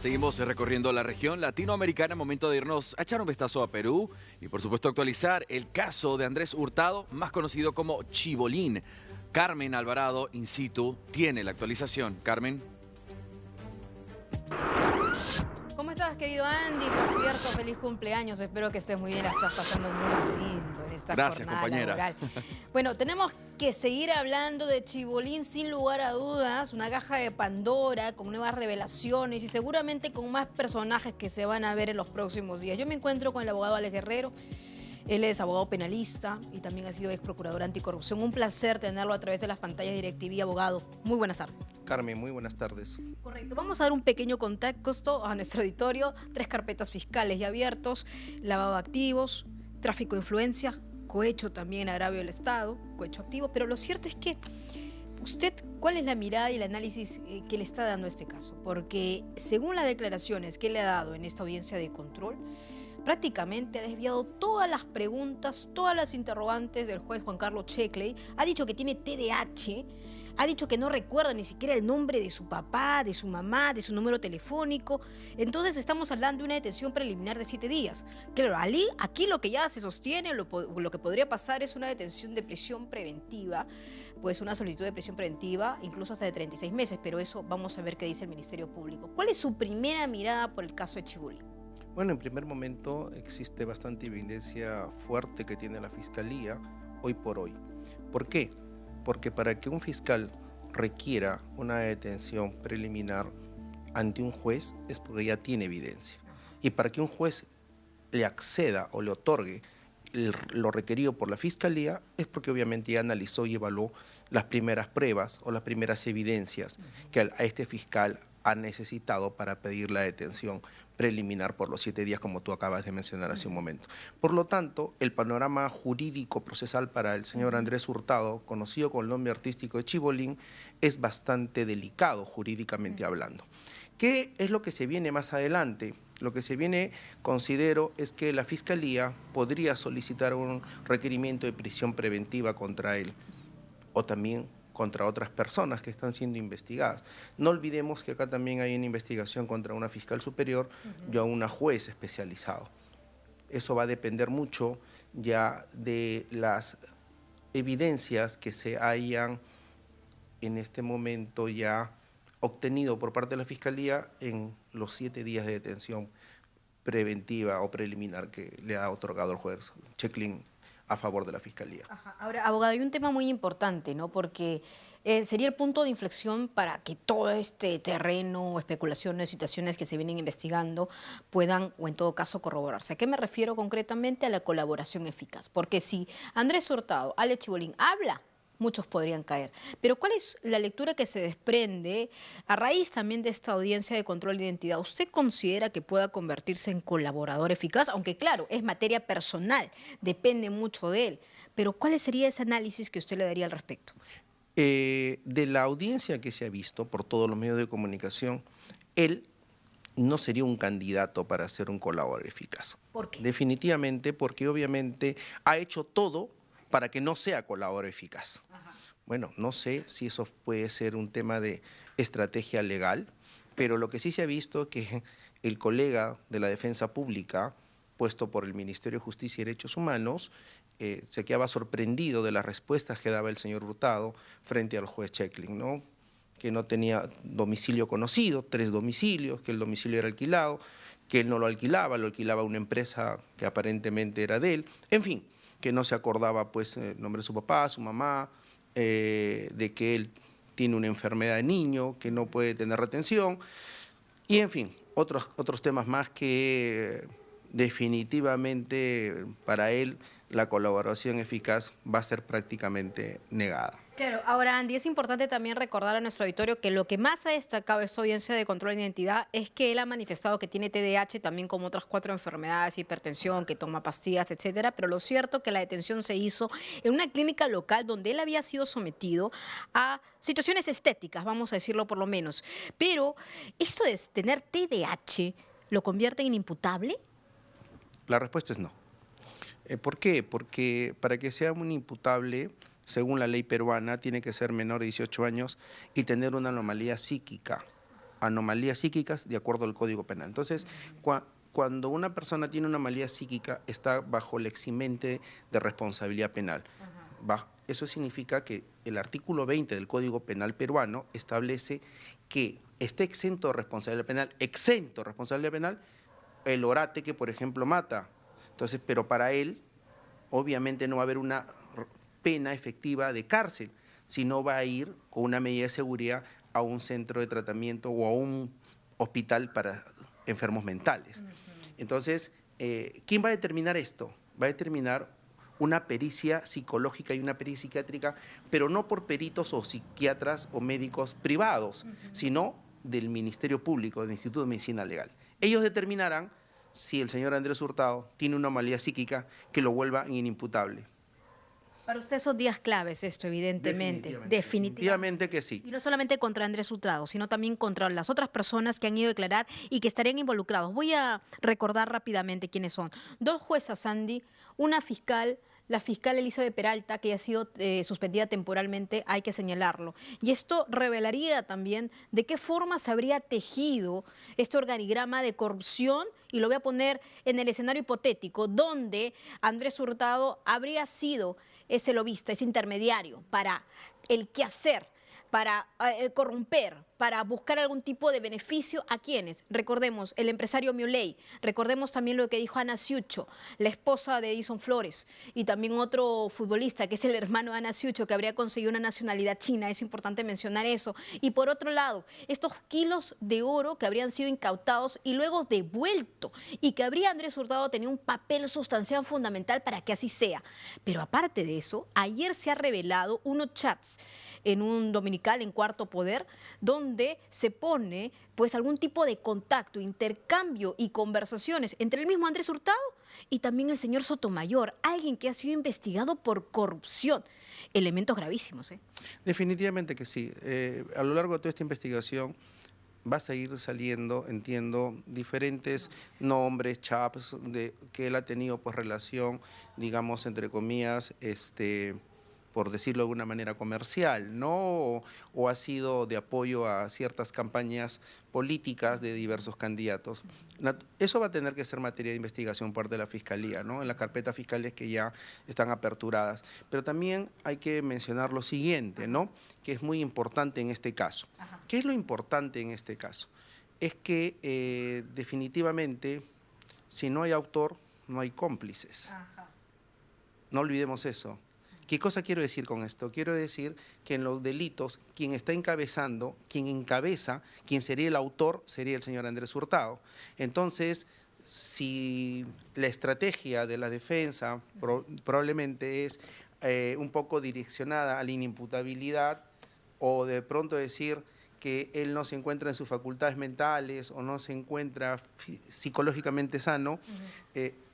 Seguimos recorriendo la región latinoamericana, momento de irnos a echar un vistazo a Perú y por supuesto actualizar el caso de Andrés Hurtado, más conocido como Chibolín. Carmen Alvarado, in situ, tiene la actualización. Carmen. ¿Cómo estás, querido Andy? Por cierto, feliz cumpleaños. Espero que estés muy bien. La estás pasando muy lindo en esta Gracias, jornada compañera. laboral. Bueno, tenemos que seguir hablando de Chibolín sin lugar a dudas. Una caja de Pandora con nuevas revelaciones y seguramente con más personajes que se van a ver en los próximos días. Yo me encuentro con el abogado Alex Guerrero. Él es abogado penalista y también ha sido ex procurador anticorrupción. Un placer tenerlo a través de las pantallas de DirecTV, abogado. Muy buenas tardes. Carmen, muy buenas tardes. Correcto. Vamos a dar un pequeño contexto a nuestro auditorio. 3 carpetas fiscales ya abiertos, lavado de activos, tráfico de influencia, cohecho también, agravio del Estado, cohecho activo. Pero lo cierto es que usted, ¿cuál es la mirada y el análisis que le está dando a este caso? Porque según las declaraciones que le ha dado en esta audiencia de control, prácticamente ha desviado todas las preguntas, todas las interrogantes del juez Juan Carlos Checkley. Ha dicho que tiene TDAH, ha dicho que no recuerda ni siquiera el nombre de su papá, de su mamá, de su número telefónico. Entonces estamos hablando de una detención preliminar de 7 días. Claro, aquí lo que ya se sostiene, lo que podría pasar es una detención de prisión preventiva, pues una solicitud de prisión preventiva, incluso hasta de 36 meses, pero eso vamos a ver qué dice el Ministerio Público. ¿Cuál es su primera mirada por el caso de Chibolín? Bueno, en primer momento existe bastante evidencia fuerte que tiene la Fiscalía hoy por hoy. ¿Por qué? Porque para que un fiscal requiera una detención preliminar ante un juez es porque ya tiene evidencia. Y para que un juez le acceda o le otorgue lo requerido por la Fiscalía es porque obviamente ya analizó y evaluó las primeras pruebas o las primeras evidencias que a este fiscal ha necesitado para pedir la detención preliminar por los 7 días, como tú acabas de mencionar hace un momento. Por lo tanto, el panorama jurídico procesal para el señor Andrés Hurtado, conocido con el nombre artístico de Chibolín, es bastante delicado jurídicamente hablando. ¿Qué es lo que se viene más adelante? Lo que se viene, considero, es que la Fiscalía podría solicitar un requerimiento de prisión preventiva contra él, o también contra otras personas que están siendo investigadas. No olvidemos que acá también hay una investigación contra una fiscal superior y a una juez especializado. Eso va a depender mucho ya de las evidencias que se hayan en este momento ya obtenido por parte de la Fiscalía en los 7 días de detención preventiva o preliminar que le ha otorgado el juez Checkley a favor de la Fiscalía. Ajá. Ahora, abogado, hay un tema muy importante, ¿no? Porque sería el punto de inflexión para que todo este terreno, especulaciones, situaciones que se vienen investigando puedan, o en todo caso, corroborarse. ¿A qué me refiero concretamente? A la colaboración eficaz. Porque si Andrés Hurtado, Alex Chibolín habla, muchos podrían caer. Pero ¿cuál es la lectura que se desprende a raíz también de esta audiencia de control de identidad? ¿Usted considera que pueda convertirse en colaborador eficaz? Aunque claro, es materia personal, depende mucho de él. Pero ¿cuál sería ese análisis que usted le daría al respecto? De la audiencia que se ha visto por todos los medios de comunicación, él no sería un candidato para ser un colaborador eficaz. ¿Por qué? Definitivamente porque obviamente ha hecho todo para que no sea colaborador eficaz. Ajá. Bueno, no sé si eso puede ser un tema de estrategia legal, pero lo que sí se ha visto es que el colega de la Defensa Pública, puesto por el Ministerio de Justicia y Derechos Humanos, se quedaba sorprendido de las respuestas que daba el señor Hurtado frente al juez Checkley, ¿no? Que no tenía domicilio conocido, 3 domicilios, que el domicilio era alquilado, que él no lo alquilaba una empresa que aparentemente era de él, en fin, que no se acordaba pues el nombre de su papá, su mamá, de que él tiene una enfermedad de niño, que no puede tener retención, y en fin, otros temas más que definitivamente para él la colaboración eficaz va a ser prácticamente negada. Claro, ahora Andy, es importante también recordar a nuestro auditorio que lo que más ha destacado esta audiencia de control de identidad es que él ha manifestado que tiene TDAH también como otras 4 enfermedades, hipertensión, que toma pastillas, etcétera, pero lo cierto es que la detención se hizo en una clínica local donde él había sido sometido a situaciones estéticas, vamos a decirlo por lo menos. Pero esto de tener TDAH, ¿lo convierte en imputable? La respuesta es no. ¿Por qué? Porque para que sea un imputable, según la ley peruana, tiene que ser menor de 18 años y tener una anomalía psíquica anomalías psíquicas de acuerdo al Código Penal. Entonces, cuando una persona tiene una anomalía psíquica, está bajo el eximente de responsabilidad penal. Eso significa que el artículo 20 del Código Penal peruano establece que esté exento de responsabilidad penal, el orate que, por ejemplo, mata. Entonces, pero para él, obviamente no va a haber una pena efectiva de cárcel, sino va a ir con una medida de seguridad a un centro de tratamiento o a un hospital para enfermos mentales. Entonces, ¿quién va a determinar esto? Va a determinar una pericia psicológica y una pericia psiquiátrica, pero no por peritos o psiquiatras o médicos privados, sino del Ministerio Público, del Instituto de Medicina Legal. Ellos determinarán si el señor Andrés Hurtado tiene una anomalía psíquica que lo vuelva inimputable. Para usted son días claves esto, evidentemente. Definitivamente que sí. Y no solamente contra Andrés Hurtado, sino también contra las otras personas que han ido a declarar y que estarían involucrados. Voy a recordar rápidamente quiénes son. 2 juezas, Sandy, una fiscal, la fiscal Elizabeth Peralta, que ha sido suspendida temporalmente, hay que señalarlo. Y esto revelaría también de qué forma se habría tejido este organigrama de corrupción, y lo voy a poner en el escenario hipotético, donde Andrés Hurtado habría sido ese lobista, ese intermediario para el quehacer, para corromper, para buscar algún tipo de beneficio a quienes. Recordemos el empresario Muley, recordemos también lo que dijo Ana Ciucho, la esposa de Edison Flores, y también otro futbolista que es el hermano de Ana Ciucho, que habría conseguido una nacionalidad china, es importante mencionar eso. Y por otro lado, estos kilos de oro que habrían sido incautados y luego devuelto, y que habría Andrés Hurtado tenido un papel sustancial fundamental para que así sea. Pero aparte de eso, ayer se ha revelado unos chats en un dominical, en Cuarto Poder, donde se pone pues algún tipo de contacto, intercambio y conversaciones entre el mismo Andrés Hurtado y también el señor Sotomayor, alguien que ha sido investigado por corrupción. Elementos gravísimos, ¿eh? Definitivamente que sí. A lo largo de toda esta investigación va a seguir saliendo, entiendo, diferentes nombres, chaps, que él ha tenido pues relación, digamos, entre comillas, por decirlo de alguna manera comercial, ¿no? O ha sido de apoyo a ciertas campañas políticas de diversos candidatos. Eso va a tener que ser materia de investigación por parte de la Fiscalía, ¿no? En las carpetas fiscales que ya están aperturadas. Pero también hay que mencionar lo siguiente, ¿no? Que es muy importante en este caso. ¿Qué es lo importante en este caso? Es que definitivamente, si no hay autor, no hay cómplices. No olvidemos eso. ¿Qué cosa quiero decir con esto? Quiero decir que en los delitos, quien está encabezando, quien encabeza, quien sería el autor, sería el señor Andrés Hurtado. Entonces, si la estrategia de la defensa probablemente es un poco direccionada a la inimputabilidad, o de pronto decir que él no se encuentra en sus facultades mentales o no se encuentra psicológicamente sano,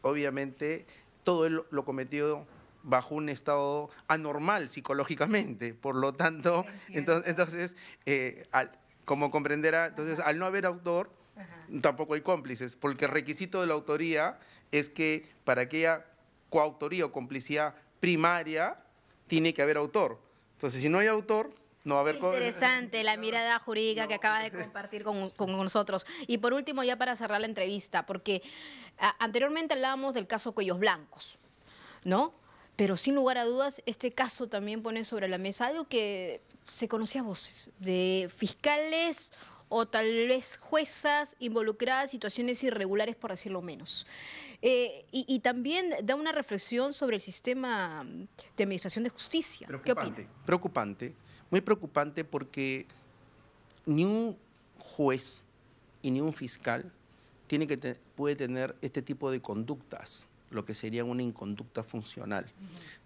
obviamente todo él lo cometió bajo un estado anormal psicológicamente, por lo tanto, entonces como comprenderá, entonces al no haber autor, tampoco hay cómplices, porque el requisito de la autoría es que para aquella coautoría o complicidad primaria tiene que haber autor. Entonces, si no hay autor, no va a haber... Interesante la mirada jurídica que acaba de compartir con nosotros. Y por último, ya para cerrar la entrevista, porque anteriormente hablábamos del caso Cuellos Blancos, ¿no? Pero sin lugar a dudas, este caso también pone sobre la mesa algo que se conocía a voces, de fiscales o tal vez juezas involucradas en situaciones irregulares, por decirlo menos. Y también da una reflexión sobre el sistema de administración de justicia. ¿Qué opina? Preocupante, muy preocupante, porque ni un juez y ni un fiscal puede tener este tipo de conductas, lo que sería una inconducta funcional.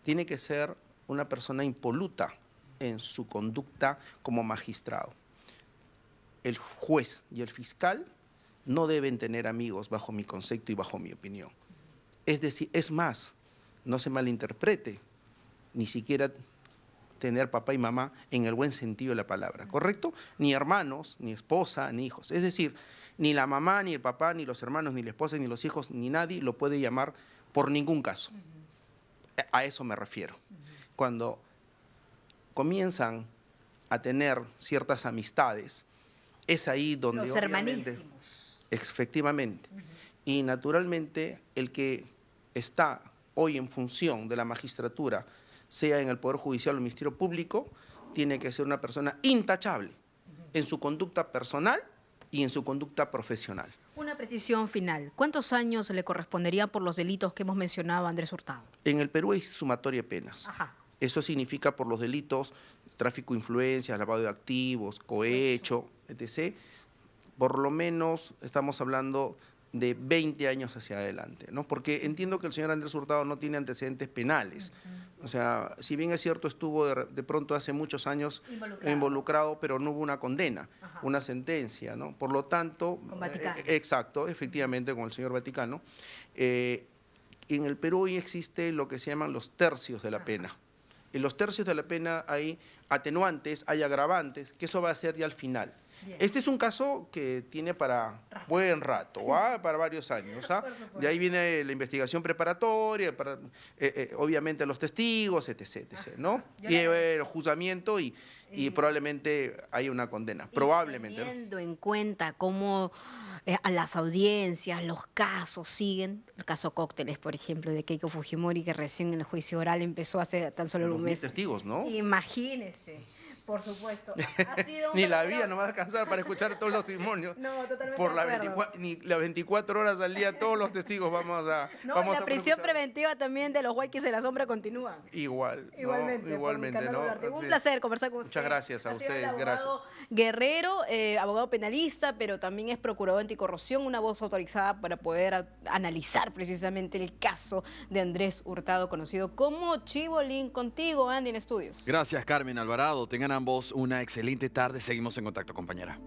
Tiene que ser una persona impoluta en su conducta como magistrado. El juez y el fiscal no deben tener amigos, bajo mi concepto y bajo mi opinión. Es decir, es más, no se malinterprete, ni siquiera tener papá y mamá en el buen sentido de la palabra, ¿correcto? Ni hermanos, ni esposa, ni hijos. Es decir, ni la mamá, ni el papá, ni los hermanos, ni la esposa, ni los hijos, ni nadie lo puede llamar por ningún caso. A eso me refiero. Cuando comienzan a tener ciertas amistades, es ahí donde Los obviamente, hermanísimos. efectivamente, y naturalmente el que está hoy en función de la magistratura, sea en el Poder Judicial o el Ministerio Público, tiene que ser una persona intachable en su conducta personal y en su conducta profesional. Una precisión final. ¿Cuántos años le correspondería por los delitos que hemos mencionado a Andrés Hurtado? En el Perú hay sumatoria de penas. Ajá. Eso significa por los delitos, tráfico de influencias, lavado de activos, cohecho, etc. Por lo menos estamos hablando de 20 años hacia adelante, ¿no? Porque entiendo que el señor Andrés Hurtado no tiene antecedentes penales. O sea, si bien es cierto, estuvo de pronto hace muchos años involucrado, pero no hubo una condena, una sentencia, ¿no? Por lo tanto, con Vaticano. Exacto, efectivamente, con el señor Vaticano. En el Perú hoy existe lo que se llaman los tercios de la pena. En los tercios de la pena hay atenuantes, hay agravantes, que eso va a ser ya al final. Bien. Este es un caso que tiene para buen rato, sí. Para varios años. De ahí viene la investigación preparatoria, obviamente los testigos, etc. ¿no? Y el juzgamiento y probablemente hay una condena, probablemente. Teniendo, ¿no?, en cuenta cómo a las audiencias, los casos siguen, el caso Cócteles, por ejemplo, de Keiko Fujimori, que recién en el juicio oral empezó hace tan solo un mes. Testigos, ¿no? Imagínese. Por supuesto. Ha sido ni la vida no va a alcanzar para escuchar todos los testimonios. No, totalmente por ni las 24 horas al día, todos los testigos vamos a... No, vamos la prisión preventiva también de los Huayquis de la Sombra continúa. Igualmente. ¿No? Un placer conversar con usted. Muchas gracias a ustedes. Gracias. Guerrero, abogado penalista, pero también es procurador anticorrupción, una voz autorizada para poder analizar precisamente el caso de Andrés Hurtado, conocido como Chibolín. Contigo, Andy, en estudios. Gracias, Carmen Alvarado. Tengan ambos una excelente tarde. Seguimos en contacto, compañera.